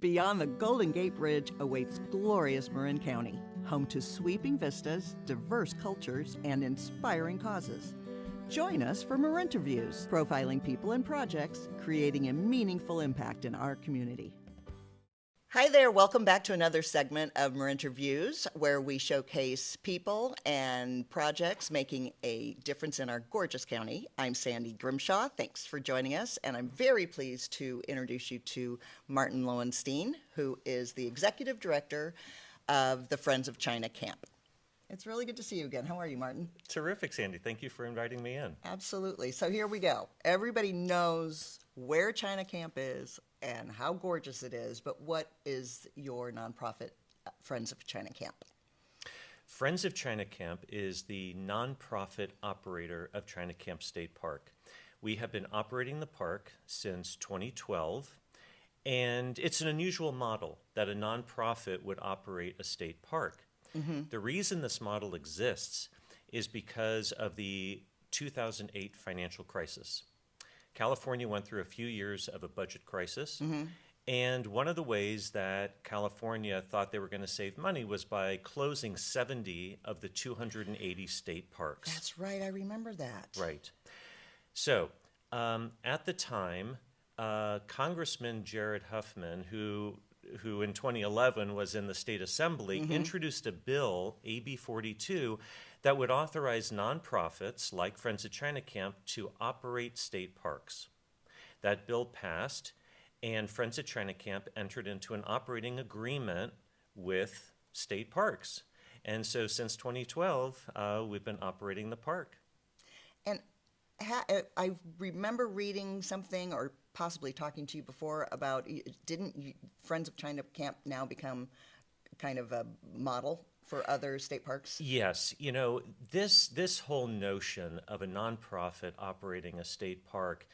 Beyond the Golden Gate Bridge awaits glorious Marin County, home to sweeping vistas, diverse cultures, and inspiring causes. Join us for Marinterviews, profiling people and projects, creating a meaningful impact in our community. Hi there, welcome back to another segment of Marinterviews, where we showcase people and projects making a difference in our gorgeous county. I'm Sandy Grimshaw. Thanks for joining us, and I'm very pleased to introduce you to Martin Lowenstein, who is the Executive Director of the Friends of China Camp. It's really good to see you again. How are you, Martin? Terrific, Sandy. Thank you for inviting me in. Absolutely. So here we go. Everybody knows where China Camp is and how gorgeous it is, but what is your nonprofit, Friends of China Camp? Friends of China Camp is the nonprofit operator of China Camp State Park. We have been operating the park since 2012, and it's an unusual model that a nonprofit would operate a state park. Mm-hmm. The reason this model exists is because of the 2008 financial crisis. California went through a few years of a budget crisis, mm-hmm. and one of the ways that California thought they were going to save money was by closing 70 of the 280 state parks. That's right, I remember that. Right. So, at the time, Congressman Jared Huffman, who in 2011 was in the state assembly, mm-hmm. introduced a bill, AB 42, that would authorize nonprofits like Friends of China Camp to operate state parks. That bill passed, and Friends of China Camp entered into an operating agreement with state parks. And so since 2012, we've been operating the park. And I remember reading something or possibly talking to you before about, didn't Friends of China Camp now become kind of a model for other state parks? Yes. You know, this whole notion of a nonprofit operating a state park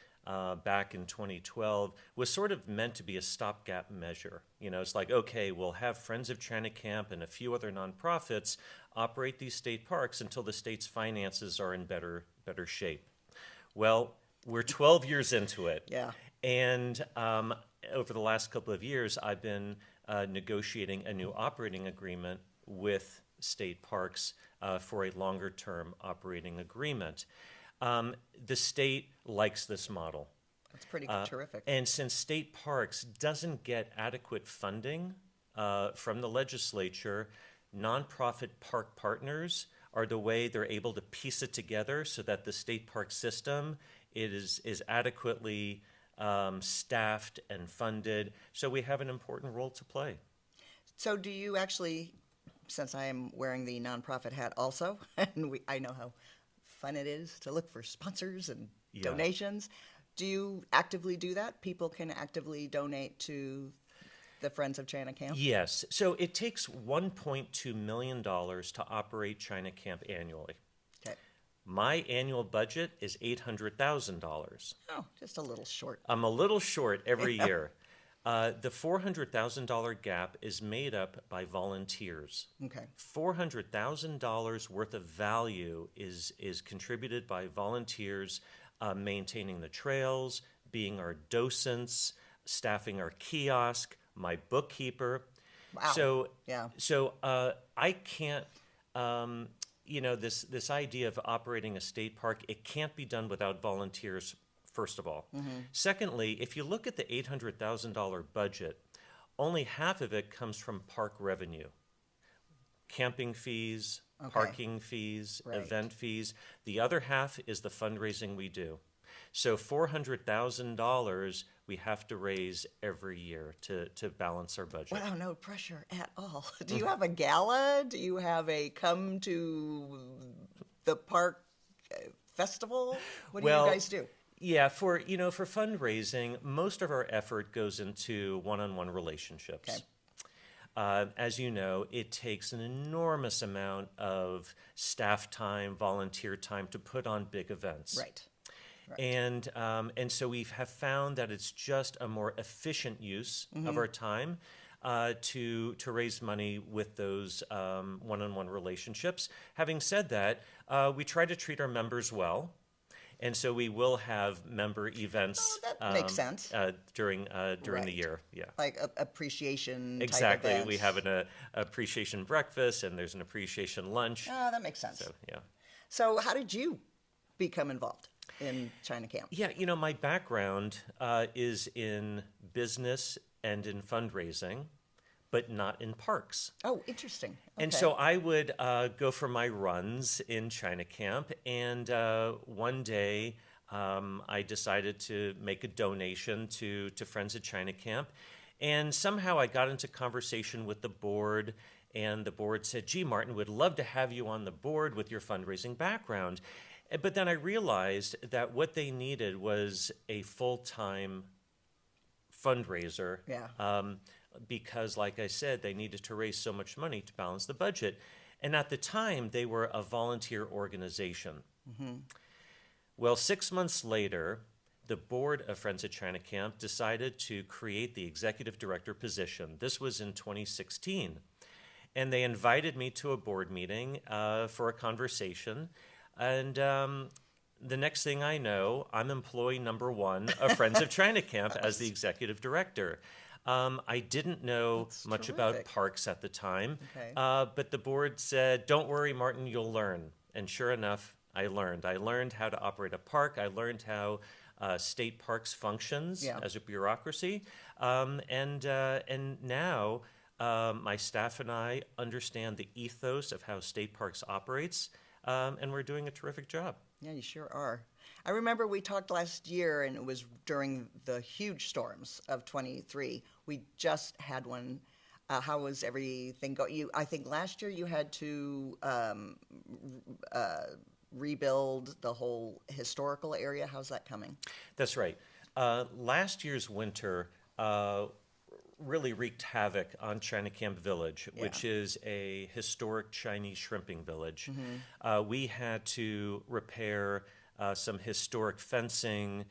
back in 2012 was sort of meant to be a stopgap measure. You know, it's like, okay, we'll have Friends of China Camp and a few other nonprofits operate these state parks until the state's finances are in better shape. Well, we're 12 years into it. Yeah. And over the last couple of years, I've been negotiating a new operating agreement with state parks for a longer-term operating agreement. The state likes this model. That's pretty terrific. And since state parks doesn't get adequate funding from the legislature, nonprofit park partners are the way they're able to piece it together so that the state park system is adequately staffed and funded. So we have an important role to play. So do you actually, since I am wearing the nonprofit hat also, and I know how fun it is to look for sponsors and donations, do you actively do that? People can actively donate to the Friends of China Camp? Yes. So it takes $1.2 million to operate China Camp annually. Okay. My annual budget is $800,000. Oh, just a little short. I'm a little short every year. The $400,000 gap is made up by volunteers. Okay. $400,000 worth of value is contributed by volunteers maintaining the trails, being our docents, staffing our kiosk, my bookkeeper. Wow. So I can't, this idea of operating a state park, it can't be done without volunteers, first of all. Mm-hmm. Secondly, if you look at the $800,000 budget, only half of it comes from park revenue. Camping fees, parking fees, event fees. The other half is the fundraising we do. So $400,000 we have to raise every year to balance our budget. Wow, no pressure at all. Do you have a gala? Do you have a come to the park festival? What do you guys do? Yeah, for fundraising, most of our effort goes into one-on-one relationships. Okay. As you know, it takes an enormous amount of staff time, volunteer time to put on big events. Right. And so we have found that it's just a more efficient use of our time to raise money with those one-on-one relationships. Having said that, we try to treat our members well. And so we will have member events that makes sense. during the Right. year. Yeah. Like appreciation Exactly. type We events. have an appreciation breakfast and there's an appreciation lunch. Oh, that makes sense. So, yeah. So how did you become involved in China Camp? Yeah, my background is in business and in fundraising, but not in parks. Oh, interesting. And Okay. so I would go for my runs in China Camp, and one day I decided to make a donation to Friends at China Camp, and somehow I got into conversation with the board, and the board said, "Gee, Martin, would love to have you on the board with your fundraising background." But then I realized that what they needed was a full-time fundraiser. Yeah. Because, like I said, they needed to raise so much money to balance the budget. And at the time, they were a volunteer organization. Well, 6 months later, the board of Friends at China Camp decided to create the executive director position. This was in 2016. And they invited me to a board meeting for a conversation. And the next thing I know, I'm employee number 1 of Friends of China Camp as the executive director. I didn't know much about terrific. parks at the time, Okay. but the board said, "Don't worry, Martin, you'll learn." And sure enough, I learned. I learned how to operate a park. I learned how state parks functions Yeah. as a bureaucracy. And now my staff and I understand the ethos of how state parks operates, and we're doing a terrific job. Yeah, you sure are. I remember we talked last year, and it was during the huge storms of 23. We just had one. How was everything going? I think last year you had to rebuild the whole historical area. How's that coming? That's right. Last year's winter really wreaked havoc on China Camp Village, which is a historic Chinese shrimping village. We had to repair some historic fencing.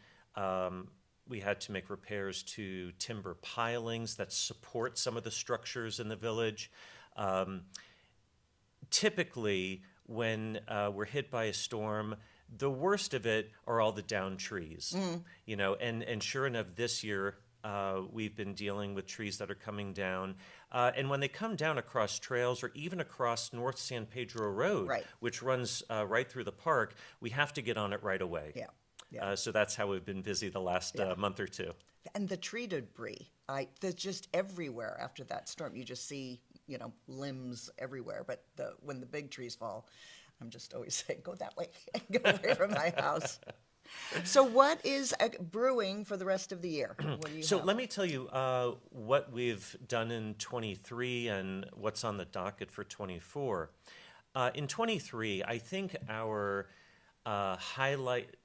We had to make repairs to timber pilings that support some of the structures in the village. Typically, when we're hit by a storm, the worst of it are all the downed trees. And sure enough, this year, we've been dealing with trees that are coming down. And when they come down across trails or even across North San Pedro Road, Right. which runs right through the park, we have to get on it right away. Yeah. Yeah. So that's how we've been busy the last month or two. And the tree debris, there's just everywhere after that storm. You just see, limbs everywhere. But when the big trees fall, I'm just always saying, go that way, go away from my house. So what is brewing for the rest of the year? What do you So have? let me tell you what we've done in 23 and what's on the docket for 24. In 23, I think our highlight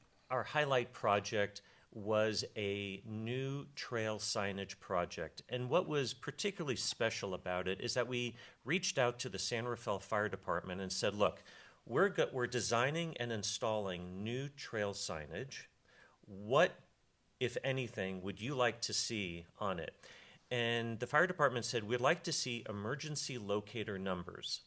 project was a new trail signage project. And what was particularly special about it is that we reached out to the San Rafael Fire Department and said, look, we're designing and installing new trail signage. What, if anything, would you like to see on it? And the fire department said, we'd like to see emergency locator numbers.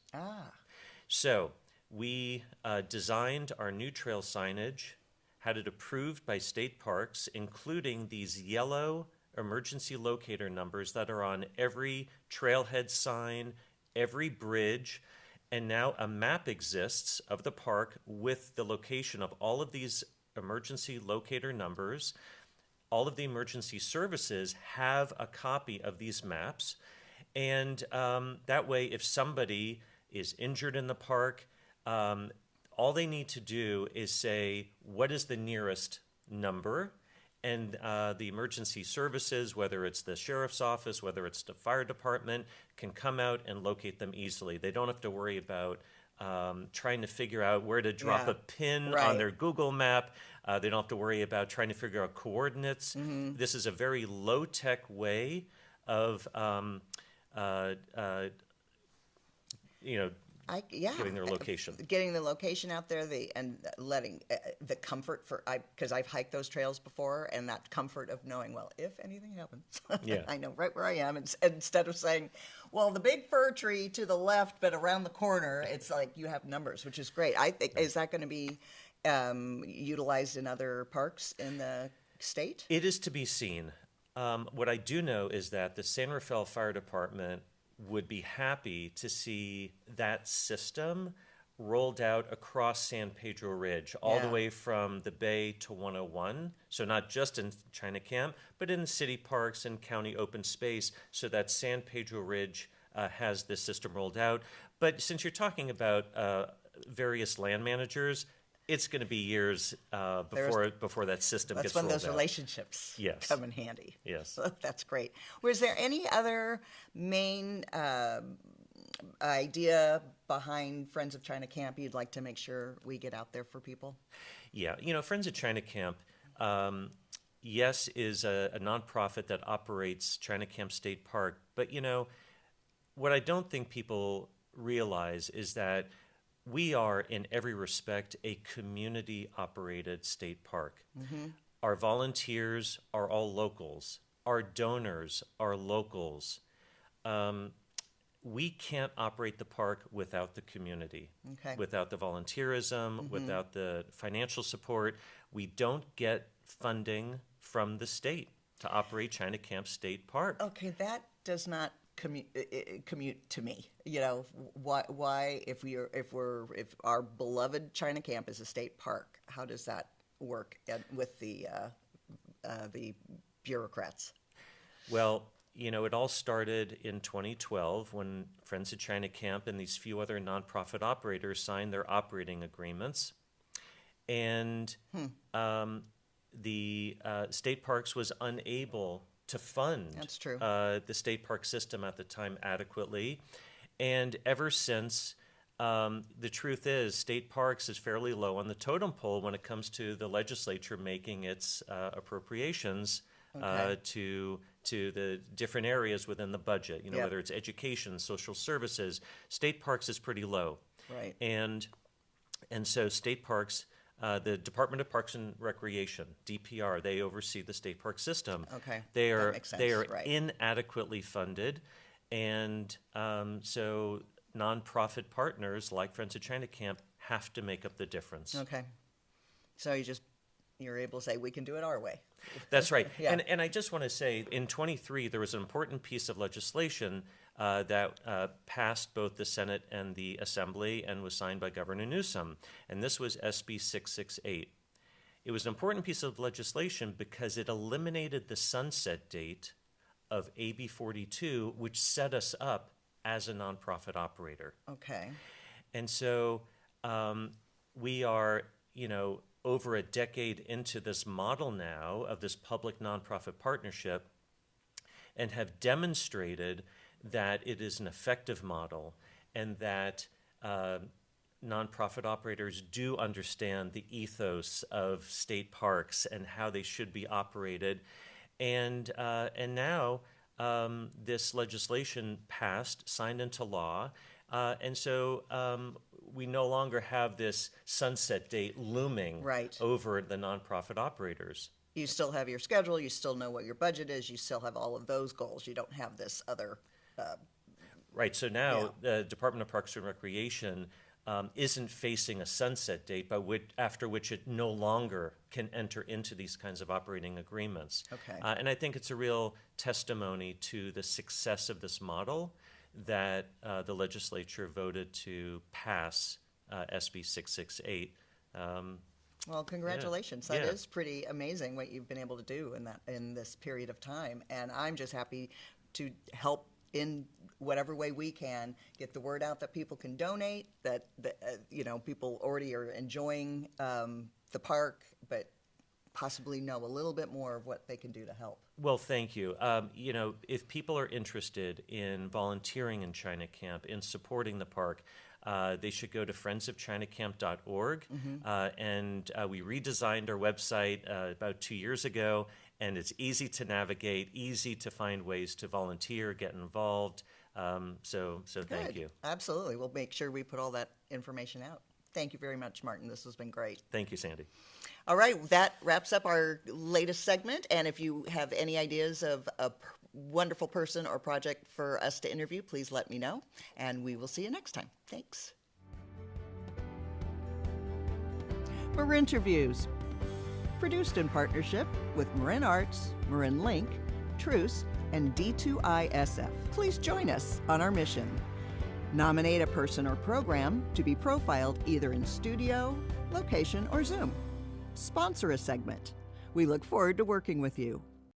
So we designed our new trail signage, had it approved by state parks, including these yellow emergency locator numbers that are on every trailhead sign, every bridge. And now a map exists of the park with the location of all of these emergency locator numbers. All of the emergency services have a copy of these maps. And that way, if somebody is injured in the park, all they need to do is say, what is the nearest number? And the emergency services, whether it's the sheriff's office, whether it's the fire department, can come out and locate them easily. They don't have to worry about trying to figure out where to drop a pin on their Google map. They don't have to worry about trying to figure out coordinates. This is a very low-tech way of getting their location. Getting the location out there, and letting the comfort because I've hiked those trails before, and that comfort of knowing, well, if anything happens, I know right where I am. Instead of saying, well, the big fir tree to the left, but around the corner, it's like you have numbers, which is great. I think is that going to be utilized in other parks in the state? It is to be seen. What I do know is that the San Rafael Fire Department would be happy to see that system rolled out across San Pedro Ridge, all the Yeah. way from the Bay to 101. So not just in China Camp, but in city parks and county open space, so that San Pedro Ridge has this system rolled out. But since you're talking about various land managers, it's going to be years before that system That's gets when rolled those out. relationships Yes. come in handy. Yes. So that's great. Was there any other main idea behind Friends of China Camp you'd like to make sure we get out there for people? Yeah, Friends of China Camp, yes, is a nonprofit that operates China Camp State Park. But, what I don't think people realize is that we are, in every respect, a community-operated state park. Our volunteers are all locals. Our donors are locals. We can't operate the park without the community, without the volunteerism, without the financial support. We don't get funding from the state to operate China Camp State Park. Okay, that does not commute to me. Why if our beloved China Camp is a state park, how does that work with the bureaucrats? Well, it all started in 2012 when Friends of China Camp and these few other nonprofit operators signed their operating agreements. And the state parks was unable to fund That's true. The state park system at the time adequately. And ever since, the truth is state parks is fairly low on the totem pole when it comes to the legislature making its appropriations to the different areas within the budget, whether it's education, social services. State parks is pretty low. Right. And so state parks, the Department of Parks and Recreation, DPR, they oversee the state park system. Okay, They that are makes sense, they are right. inadequately funded, and so nonprofit partners like Friends of China Camp have to make up the difference. Okay. So you're able to say we can do it our way. That's right. Yeah. And I just want to say, in 23, there was an important piece of legislation that passed both the Senate and the Assembly and was signed by Governor Newsom, and this was SB 668. It was an important piece of legislation because it eliminated the sunset date of AB 42, which set us up as a nonprofit operator. Okay. And so we are, over a decade into this model now of this public nonprofit partnership, and have demonstrated that it is an effective model and that nonprofit operators do understand the ethos of state parks and how they should be operated. And now this legislation passed, signed into law, and so we no longer have this sunset date looming over the nonprofit operators. You still have your schedule. You still know what your budget is. You still have all of those goals. You don't have this other. Right. So now the Department of Parks and Recreation isn't facing a sunset date, but after which it no longer can enter into these kinds of operating agreements. Okay. And I think it's a real testimony to the success of this model that the legislature voted to pass SB 668. Well, congratulations. That is pretty amazing what you've been able to do in this period of time. And I'm just happy to help in whatever way we can get the word out that people can donate, that people already are enjoying the park, but possibly know a little bit more of what they can do to help. Well, thank you. If people are interested in volunteering in China Camp, in supporting the park, they should go to friendsofchinacamp.org. And we redesigned our website about 2 years ago, and it's easy to navigate, easy to find ways to volunteer, get involved. So thank you. Absolutely. We'll make sure we put all that information out. Thank you very much, Martin. This has been great. Thank you, Sandy. All right, that wraps up our latest segment. And if you have any ideas of a wonderful person or project for us to interview, please let me know. And we will see you next time. Thanks. Marinterviews, produced in partnership with Marin Arts, Marin Link, Truce, and D2ISF. Please join us on our mission. Nominate a person or program to be profiled either in studio, location, or Zoom. Sponsor a segment. We look forward to working with you.